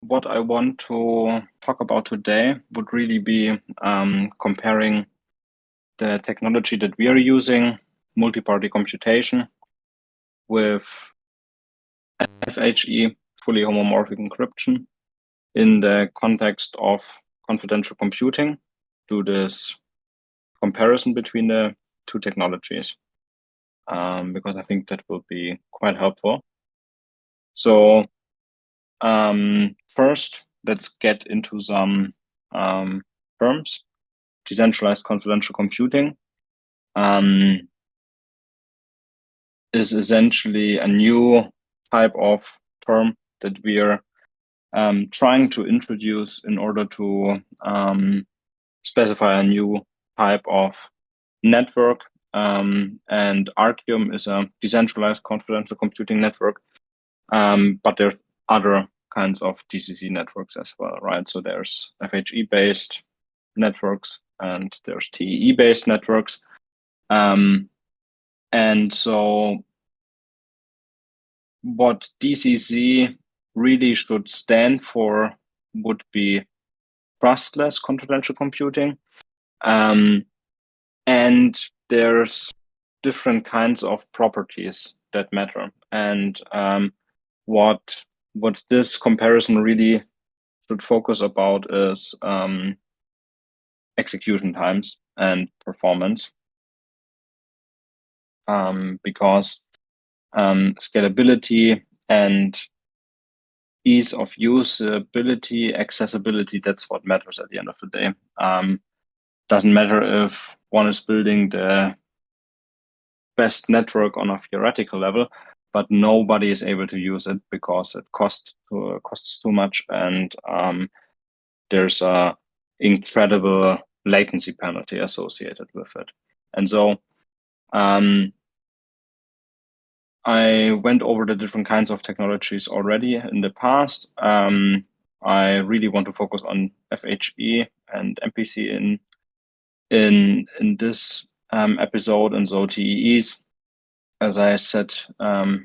what I want to talk about today would really be comparing the technology that we are using, multi-party computation, with FHE, fully homomorphic encryption, in the context of confidential computing, do this comparison between the two technologies, because I think that will be quite helpful. So first, let's get into some terms. Decentralized confidential computing is essentially a new type of term that we are trying to introduce in order to specify a new type of network. And Arcium is a decentralized confidential computing network, but there are other kinds of DCC networks as well, right? So there's FHE-based networks and there's TEE-based networks. And so what DCC really should stand for would be trustless confidential computing. And there's different kinds of properties that matter. And what this comparison really should focus about is execution times and performance. Because scalability and ease of usability, accessibility, that's what matters at the end of the day. Doesn't matter if one is building the best network on a theoretical level, but nobody is able to use it because it costs too much, and there's a incredible latency penalty associated with it. And so I went over the different kinds of technologies already in the past. I really want to focus on FHE and MPC in this episode, and so TEEs, as I said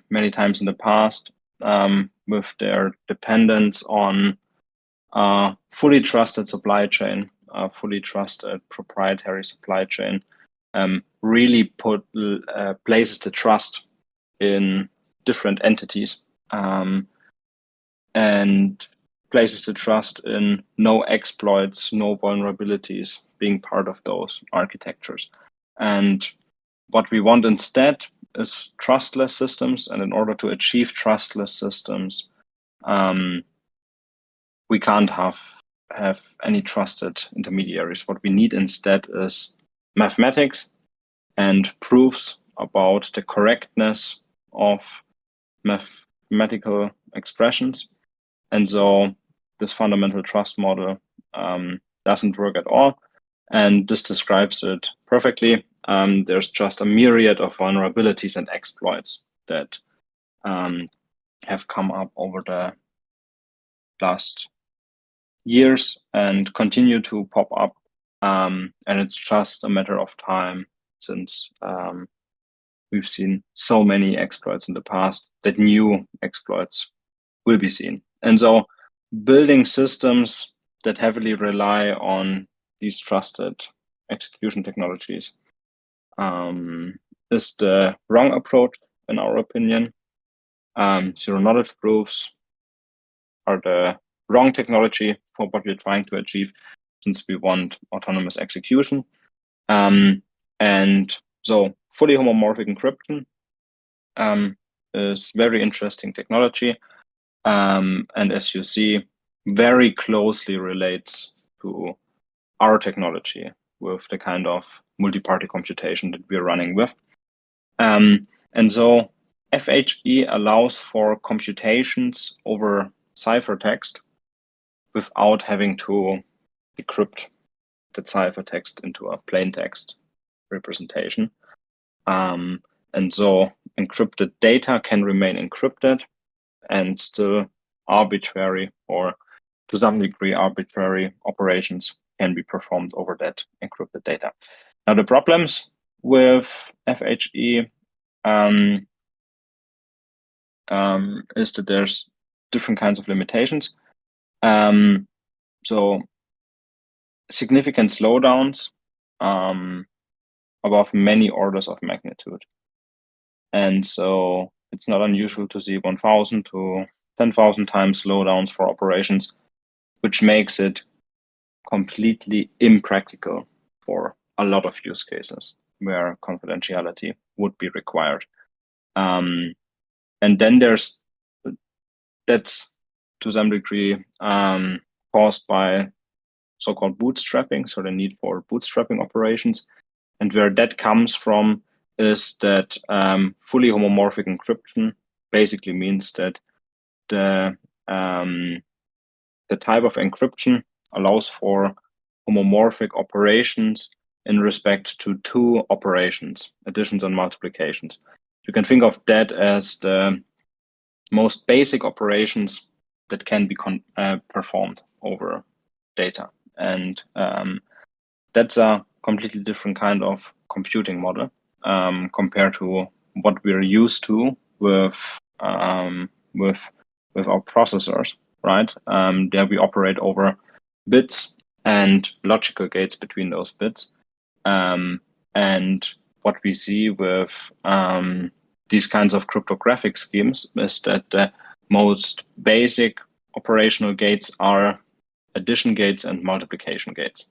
many times in the past, with their dependence on a fully trusted supply chain, a fully trusted proprietary supply chain, really places the trust in different entities, and places the trust in no exploits, no vulnerabilities being part of those architectures. And what we want instead is trustless systems. And in order to achieve trustless systems, we can't have any trusted intermediaries. What we need instead is mathematics and proofs about the correctness of mathematical expressions. And so this fundamental trust model doesn't work at all. And this describes it perfectly. There's just a myriad of vulnerabilities and exploits that have come up over the last years and continue to pop up. And it's just a matter of time since we've seen so many exploits in the past that new exploits will be seen. And so building systems that heavily rely on these trusted execution technologies is the wrong approach, in our opinion. Zero knowledge proofs are the wrong technology for what we're trying to achieve, since we want autonomous execution. And so fully homomorphic encryption is very interesting technology. And as you see, very closely relates to our technology with the kind of multi-party computation that we're running with. And so FHE allows for computations over ciphertext without having to decrypt the ciphertext into a plain text representation. And so encrypted data can remain encrypted, and still arbitrary, or to some degree arbitrary, operations can be performed over that encrypted data. Now, the problems with FHE is that there's different kinds of limitations. So significant slowdowns above many orders of magnitude. And so it's not unusual to see 1,000 to 10,000 times slowdowns for operations, which makes it completely impractical for a lot of use cases where confidentiality would be required. And then that's to some degree caused by so-called bootstrapping, so the need for bootstrapping operations. And where that comes from is that fully homomorphic encryption basically means that the type of encryption allows for homomorphic operations in respect to two operations, additions and multiplications. You can think of that as the most basic operations that can be performed over data. And that's a completely different kind of computing model compared to what we're used to with our processors, right? There we operate over bits and logical gates between those bits. And what we see with these kinds of cryptographic schemes is that the most basic operational gates are addition gates and multiplication gates.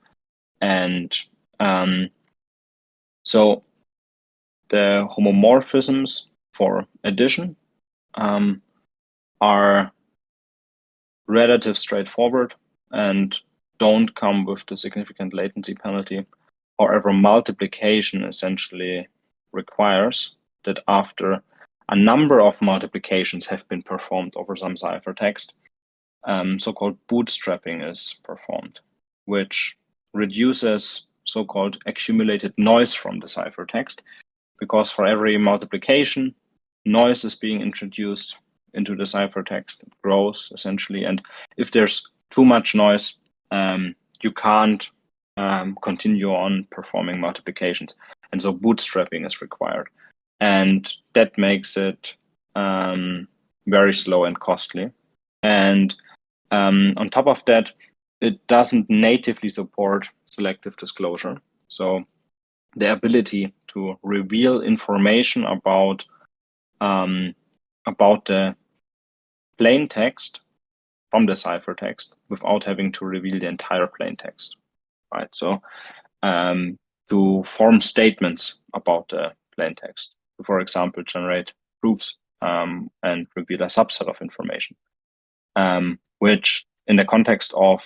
And so the homomorphisms for addition are relatively straightforward and don't come with the significant latency penalty. However, multiplication essentially requires that after a number of multiplications have been performed over some ciphertext, so-called bootstrapping is performed, which reduces so-called accumulated noise from the ciphertext, because for every multiplication, noise is being introduced into the ciphertext. It grows essentially, and if there's too much noise, you can't continue on performing multiplications, and so bootstrapping is required, and that makes it very slow and costly. And on top of that, it doesn't natively support selective disclosure. So the ability to reveal information about the plain text from the ciphertext without having to reveal the entire plain text, right? So to form statements about the plain text, to, for example, generate proofs and reveal a subset of information, which in the context of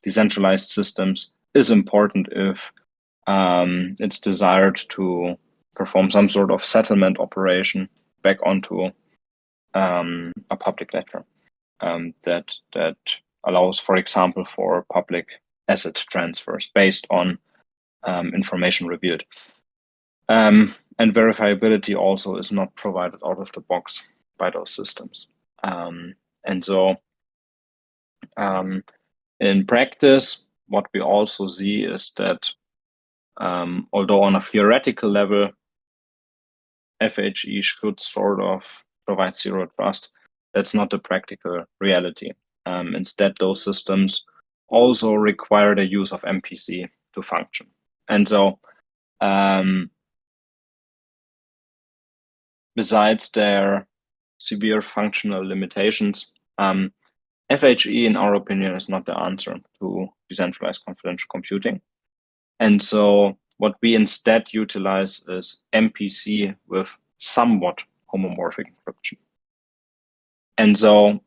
decentralized systems is important if it's desired to perform some sort of settlement operation back onto a public ledger that allows, for example, for public asset transfers based on information revealed. And verifiability also is not provided out of the box by those systems. And so in practice, what we also see is that although on a theoretical level, FHE should sort of provide zero trust, that's not the practical reality. Instead, those systems also require the use of MPC to function. And so besides their severe functional limitations, FHE, in our opinion, is not the answer to decentralized confidential computing. And so what we instead utilize is MPC with somewhat homomorphic encryption. And so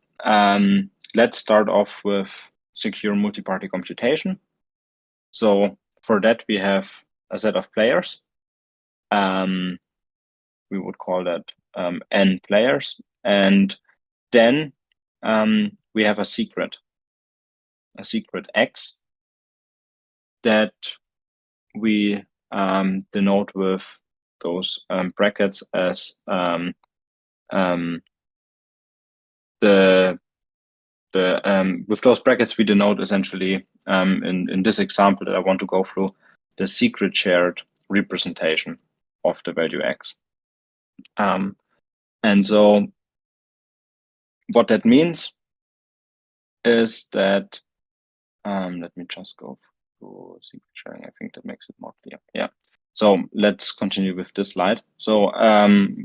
let's start off with secure multi-party computation. So for that, we have a set of players. We would call that N players. And then we have a secret X that we denote with those brackets as with those brackets we denote essentially in this example that I want to go through, the secret shared representation of the value X. And so what that means is that, let me just go through secret sharing. I think that makes it more clear. Yeah. So let's continue with this slide. So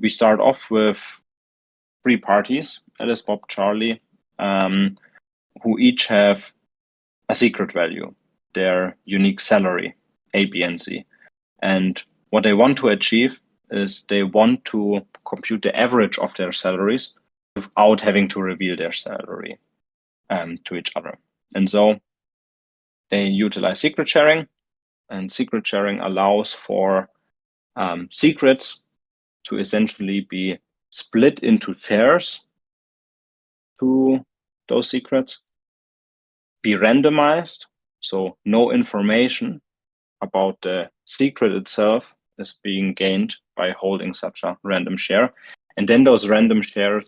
we start off with 3 parties, Alice, Bob, Charlie, who each have a secret value, their unique salary, A, B, and C. And what they want to achieve is they want to compute the average of their salaries without having to reveal their salary to each other. And so they utilize secret sharing, and secret sharing allows for secrets to essentially be split into shares to those secrets, be randomized, so no information about the secret itself is being gained by holding such a random share. And then those random shares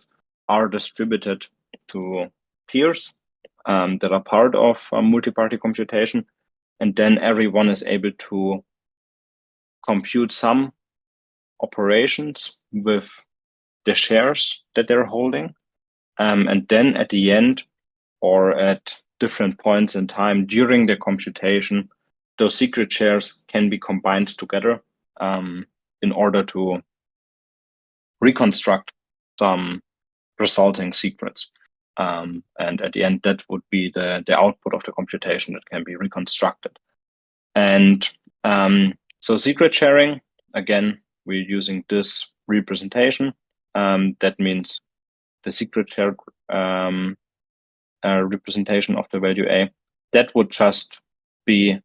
are distributed to peers that are part of multi-party computation. And then everyone is able to compute some operations with the shares that they're holding. And then at the end, or at different points in time during the computation, those secret shares can be combined together in order to reconstruct some resulting secrets. And at the end, that would be the output of the computation that can be reconstructed. And so secret sharing, again, we're using this representation. That means the secret share representation of the value A. That would just be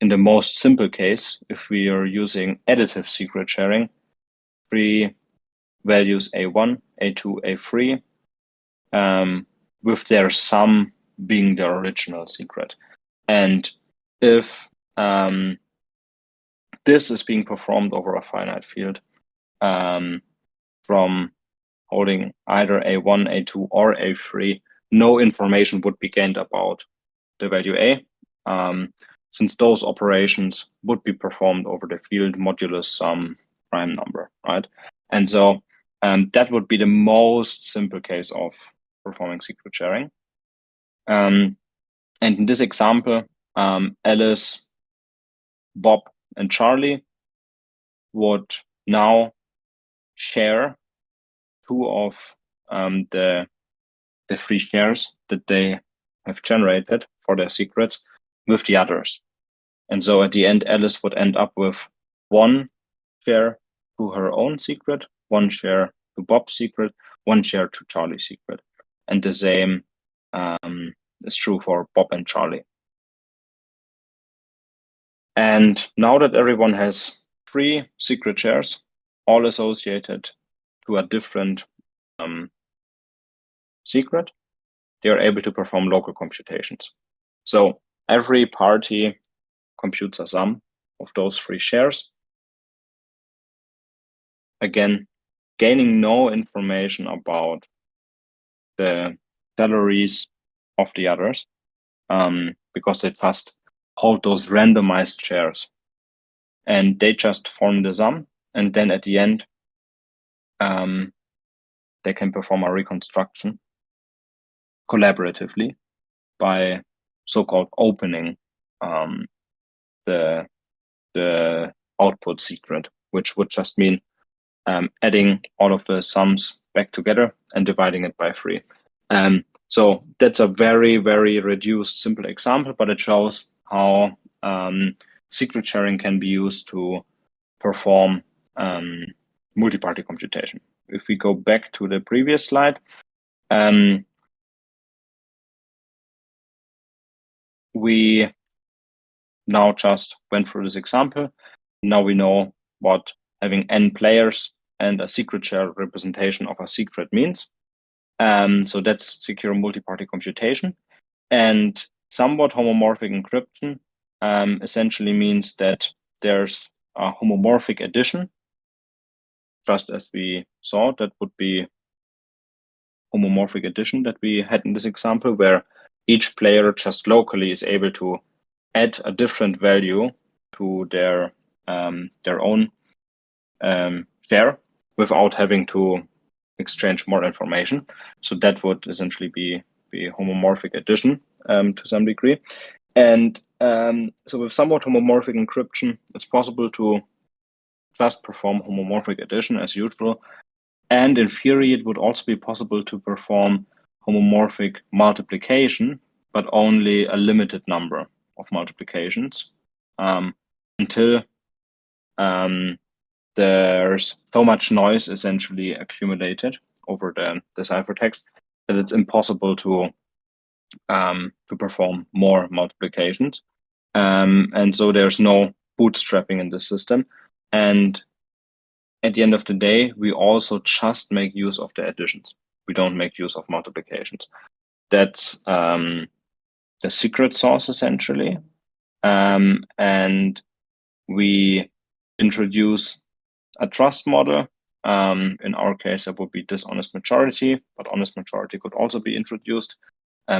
in the most simple case, if we are using additive secret sharing, 3 values A1, A2, A3, with their sum being the original secret. And if this is being performed over a finite field from holding either A1, A2, or A3, no information would be gained about the value A, since those operations would be performed over the field modulus some prime number, right? And so that would be the most simple case of performing secret sharing. And in this example, Alice, Bob, and Charlie would now share 2 of the 3 shares that they have generated for their secrets with the others. And so at the end, Alice would end up with 1 share to her own secret, 1 share to Bob's secret, 1 share to Charlie's secret. And the same is true for Bob and Charlie. And now that everyone has 3 secret shares, all associated to a different secret, they are able to perform local computations. So every party computes a sum of those 3 shares. Again, gaining no information about the salaries of the others, because they just hold those randomized shares. And they just form the sum, and then at the end, they can perform a reconstruction collaboratively by so-called opening the output secret, which would just mean adding all of the sums back together and dividing it by 3. So that's a very, very reduced, simple example, but it shows how secret sharing can be used to perform multi-party computation. If we go back to the previous slide, we now just went through this example. Now we know what having n players and a secret share representation of a secret means. So that's secure multi-party computation. And somewhat homomorphic encryption essentially means that there's a homomorphic addition, just as we saw. That would be homomorphic addition that we had in this example, where each player just locally is able to add a different value to their own share without having to exchange more information. So that would essentially be be homomorphic addition to some degree. And so with somewhat homomorphic encryption, it's possible to just perform homomorphic addition as usual. And in theory, it would also be possible to perform homomorphic multiplication, but only a limited number of multiplications until there's so much noise essentially accumulated over the ciphertext that it's impossible to perform more multiplications. And so there's no bootstrapping in the system. And at the end of the day, we also just make use of the additions. We don't make use of multiplications. That's the secret sauce essentially. And we introduce a trust model. In our case, that would be dishonest majority, but honest majority could also be introduced.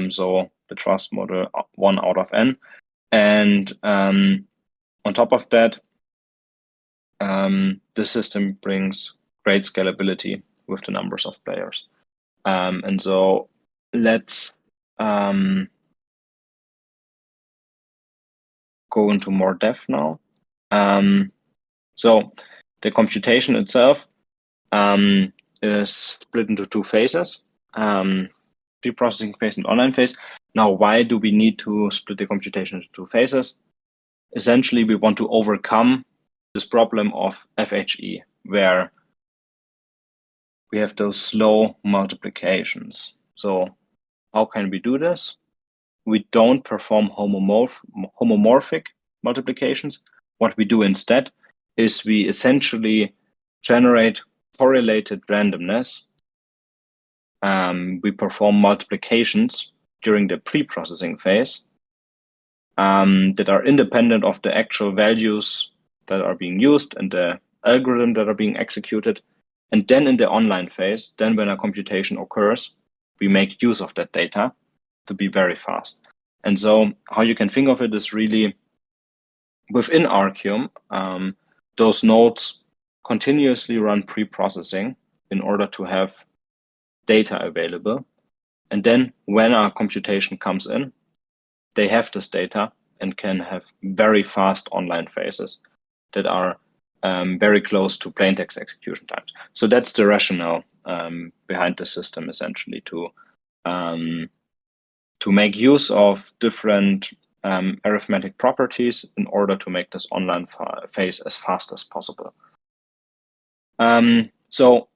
So the trust model 1 out of n. And on top of that, the system brings great scalability with the numbers of players. And so let's go into more depth now. So the computation itself is split into two phases, preprocessing phase and online phase. Now, why do we need to split the computation into two phases? Essentially, we want to overcome this problem of FHE, where we have those slow multiplications. So how can we do this? We don't perform homomorphic multiplications. What we do instead is we essentially generate correlated randomness. We perform multiplications during the preprocessing phase that are independent of the actual values that are being used and the algorithm that are being executed. And then in the online phase, then when a computation occurs, we make use of that data to be very fast. And so how you can think of it is really within Arcium, those nodes continuously run pre-processing in order to have data available. And then when our computation comes in, they have this data and can have very fast online phases that are very close to plaintext execution times. So that's the rationale behind the system, essentially, to make use of different arithmetic properties in order to make this online phase as fast as possible. So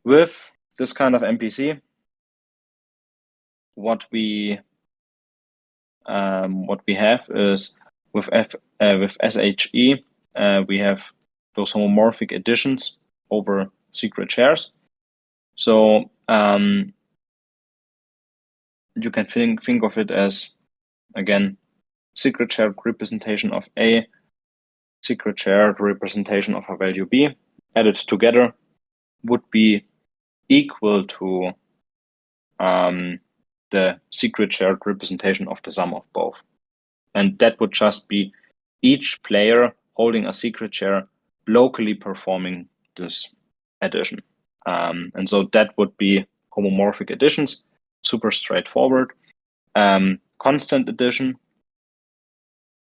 with this kind of MPC, what we have is with SHE, we have those homomorphic additions over secret shares. So you can think of it as, again, secret shared representation of A, secret shared representation of a value B, added together would be equal to the secret shared representation of the sum of both. And that would just be each player holding a secret share locally performing this addition. And so that would be homomorphic additions, super straightforward. Constant addition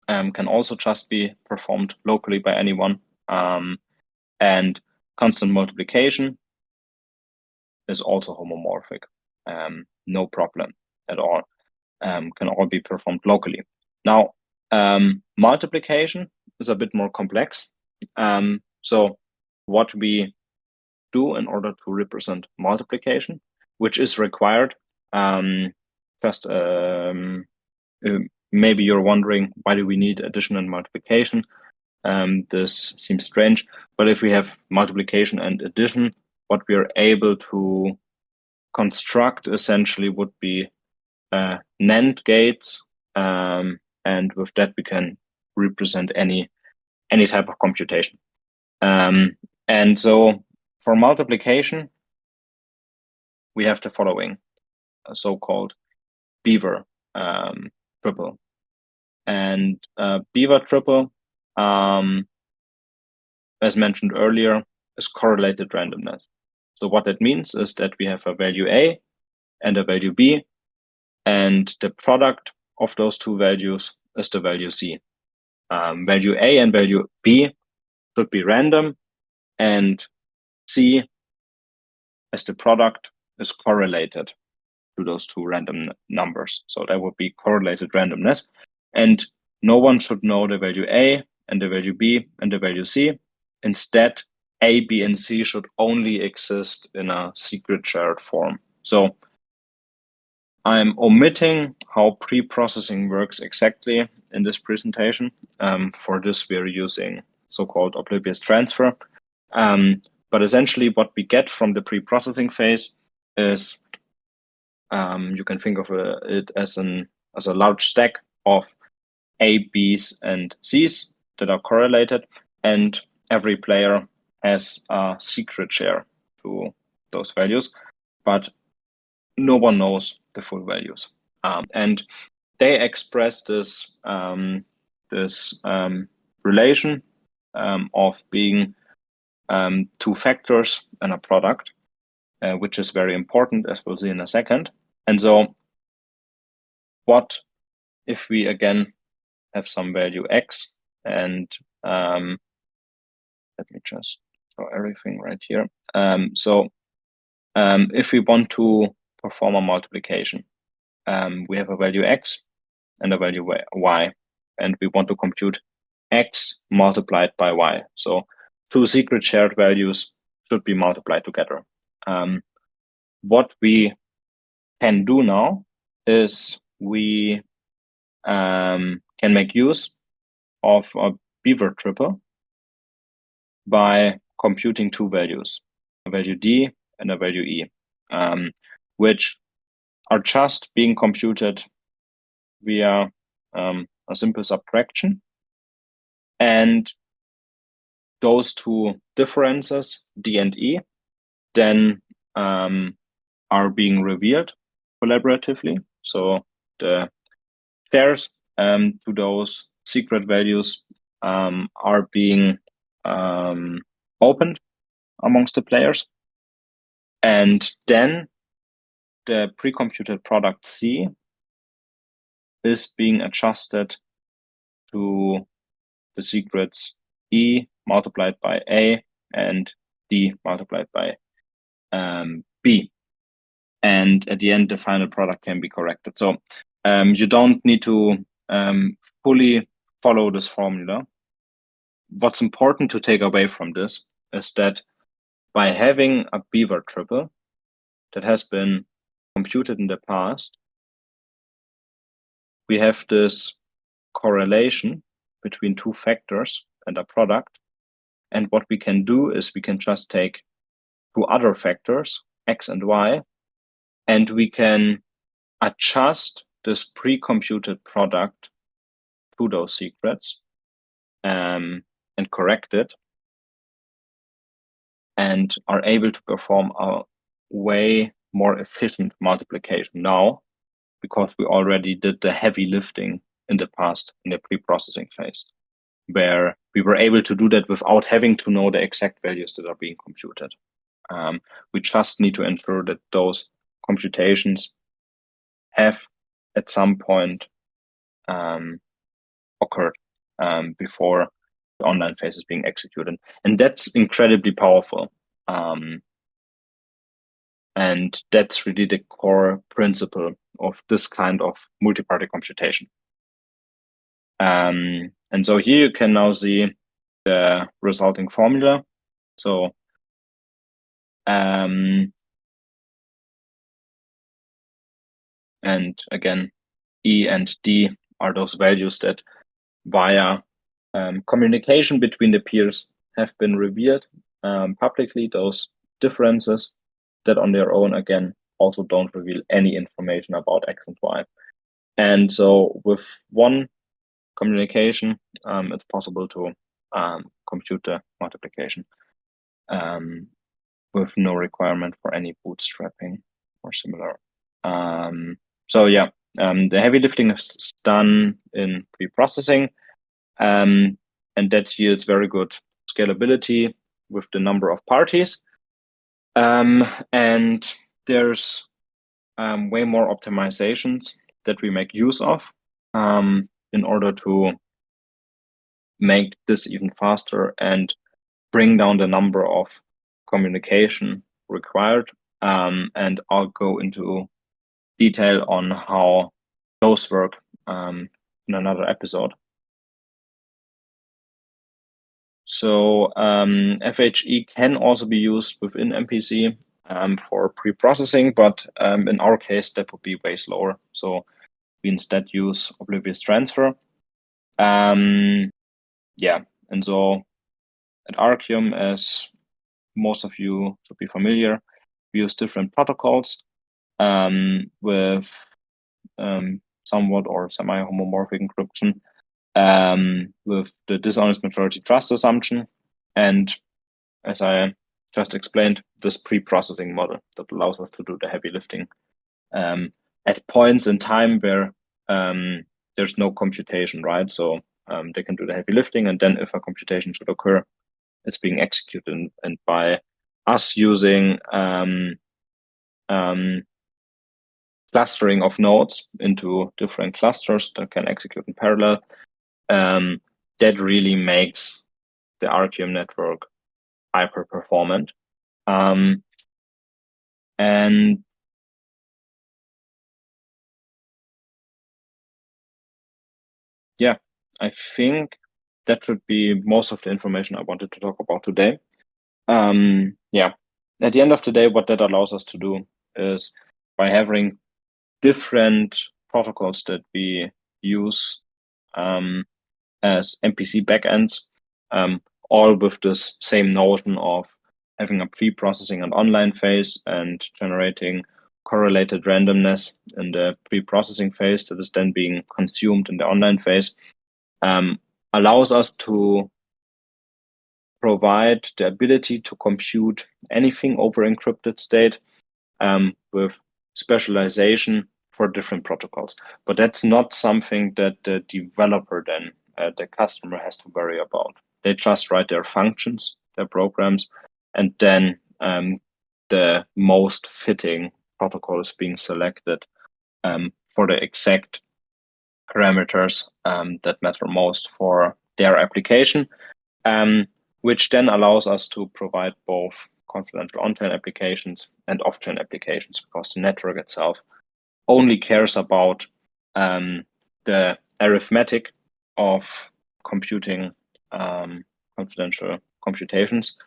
can also just be performed locally by anyone. And constant multiplication is also homomorphic. No problem at all. Can all be performed locally. Now, multiplication is a bit more complex. So what we do in order to represent multiplication, which is required, maybe you're wondering, why do we need addition and multiplication? This seems strange, but if we have multiplication and addition, what we are able to construct essentially would be NAND gates, and with that we can represent any type of computation. And so for multiplication, we have the following, a so-called Beaver triple. And Beaver triple, as mentioned earlier, is correlated randomness. So what that means is that we have a value A and a value B, and the product of those two values is the value C. Value A and value B should be random, and C as the product is correlated to those two random numbers. So that would be correlated randomness. And no one should know the value A and the value B and the value C. Instead, A, B, and C should only exist in a secret shared form. So I'm omitting how pre-processing works exactly in this presentation. For this, we're using so-called oblivious transfer. But essentially what we get from the pre-processing phase is you can think of it as a large stack of A, Bs, and Cs that are correlated, and every player has a secret share to those values, but no one knows the full values. And they express this relation of being two factors in a product, which is very important, as we'll see in a second. And so what if we again have some value x, and let me just draw everything right here. So if we want to perform a multiplication, we have a value x and a value y, and we want to compute x multiplied by y. So two secret shared values should be multiplied together. What we can do now is we can make use of a Beaver triple by computing two values, a value d and a value e, which are just being computed via a simple subtraction. And those two differences, d and e, then are being revealed collaboratively. So the shares to those secret values are being opened amongst the players. And then the pre-computed product C is being adjusted to the secrets E multiplied by A and D multiplied by B. And at the end, the final product can be corrected. So you don't need to fully follow this formula. What's important to take away from this is that by having a Beaver triple that has been computed in the past, we have this correlation between two factors and a product. And what we can do is we can just take two other factors, x and y, and we can adjust this pre-computed product to those secrets and correct it, and are able to perform a way more efficient multiplication now, because we already did the heavy lifting in the past in the pre-processing phase, where we were able to do that without having to know the exact values that are being computed. We just need to ensure that those computations have at some point occurred before the online phase is being executed. And that's incredibly powerful. And that's really the core principle of this kind of multi-party computation. And so here you can now see the resulting formula. So and again, E and D are those values that via communication between the peers have been revealed publicly, those differences that on their own, again, also don't reveal any information about X and Y. And so with one communication, it's possible to compute the multiplication with no requirement for any bootstrapping or similar. So yeah, the heavy lifting is done in pre-processing, and that yields very good scalability with the number of parties. And there's way more optimizations that we make use of in order to make this even faster and bring down the number of communication required. And I'll go into detail on how those work in another episode. So FHE can also be used within MPC for pre-processing, but in our case, that would be way slower. So we instead use oblivious transfer. Yeah, and so at Arcium, as most of you should be familiar, we use different protocols with somewhat or semi-homomorphic encryption with the dishonest majority trust assumption. And as I just explained, this pre-processing model that allows us to do the heavy lifting at points in time where there's no computation, right? So they can do the heavy lifting, and then if a computation should occur, it's being executed. And by us using clustering of nodes into different clusters that can execute in parallel, that really makes the Arcium network hyper performant. And yeah, I think that should be most of the information I wanted to talk about today. Yeah, at the end of the day, what that allows us to do is by having different protocols that we use as MPC backends, all with this same notion of having a pre-processing and online phase and generating correlated randomness in the pre-processing phase that is then being consumed in the online phase, allows us to provide the ability to compute anything over encrypted state with specialization for different protocols. But that's not something that the developer then, the customer, has to worry about. They just write their functions, their programs, and then the most fitting protocol is being selected for the exact parameters that matter most for their application, which then allows us to provide both confidential on-chain applications and off-chain applications, because the network itself only cares about the arithmetic of computing confidential computations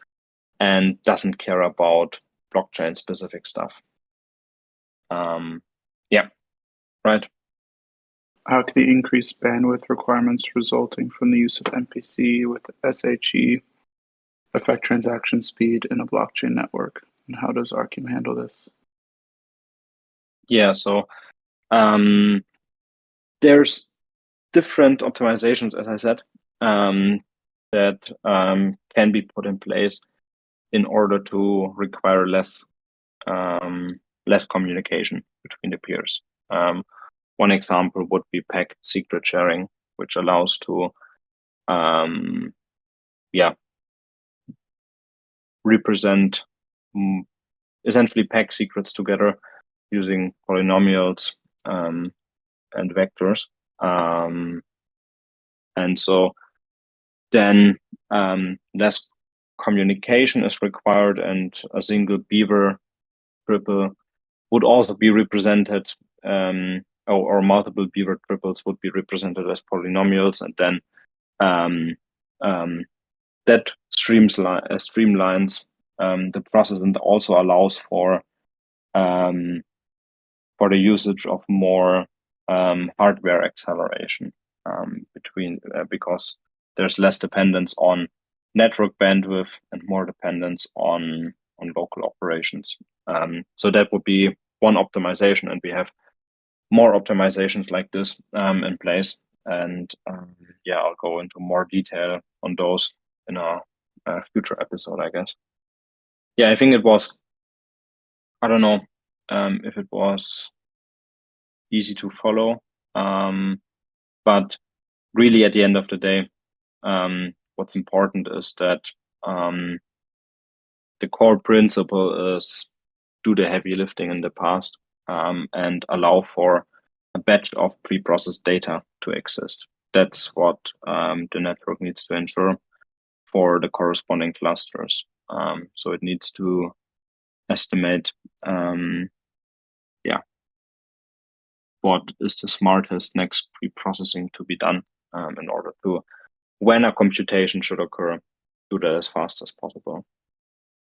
and doesn't care about blockchain specific stuff. Yeah, right. How can the increased bandwidth requirements resulting from the use of MPC with SHE affect transaction speed in a blockchain network? And how does Arcium handle this? Yeah, so there's different optimizations, as I said, that can be put in place in order to require less communication between the peers. One example would be PEG secret sharing, which allows to represent essentially PEG secrets together using polynomials and vectors. And so then less communication is required, and a single Beaver triple would also be represented, or multiple Beaver triples would be represented as polynomials, and then that streamlines the process and also allows for the usage of more hardware acceleration because there's less dependence on network bandwidth and more dependence on local operations. So that would be one optimization, and we have more optimizations like this in place. And I'll go into more detail on those in a future episode, I guess. Yeah, I think it was, I don't know if it was easy to follow, but really at the end of the day, what's important is that the core principle is do the heavy lifting in the past and allow for a batch of pre-processed data to exist. That's what the network needs to ensure for the corresponding clusters. So it needs to estimate, what is the smartest next pre-processing to be done in order to, when a computation should occur, do that as fast as possible.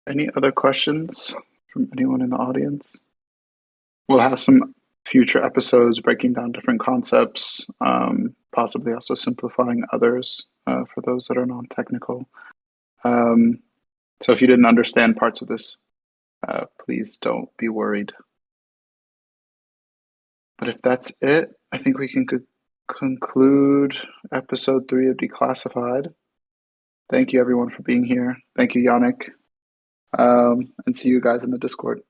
Any other questions from anyone in the audience? We'll have some future episodes breaking down different concepts, possibly also simplifying others for those that are non-technical. So if you didn't understand parts of this, please don't be worried. But if that's it, I think we can conclude episode 3 of Declassified. Thank you everyone for being here. Thank you, Yannick. And see you guys in the Discord.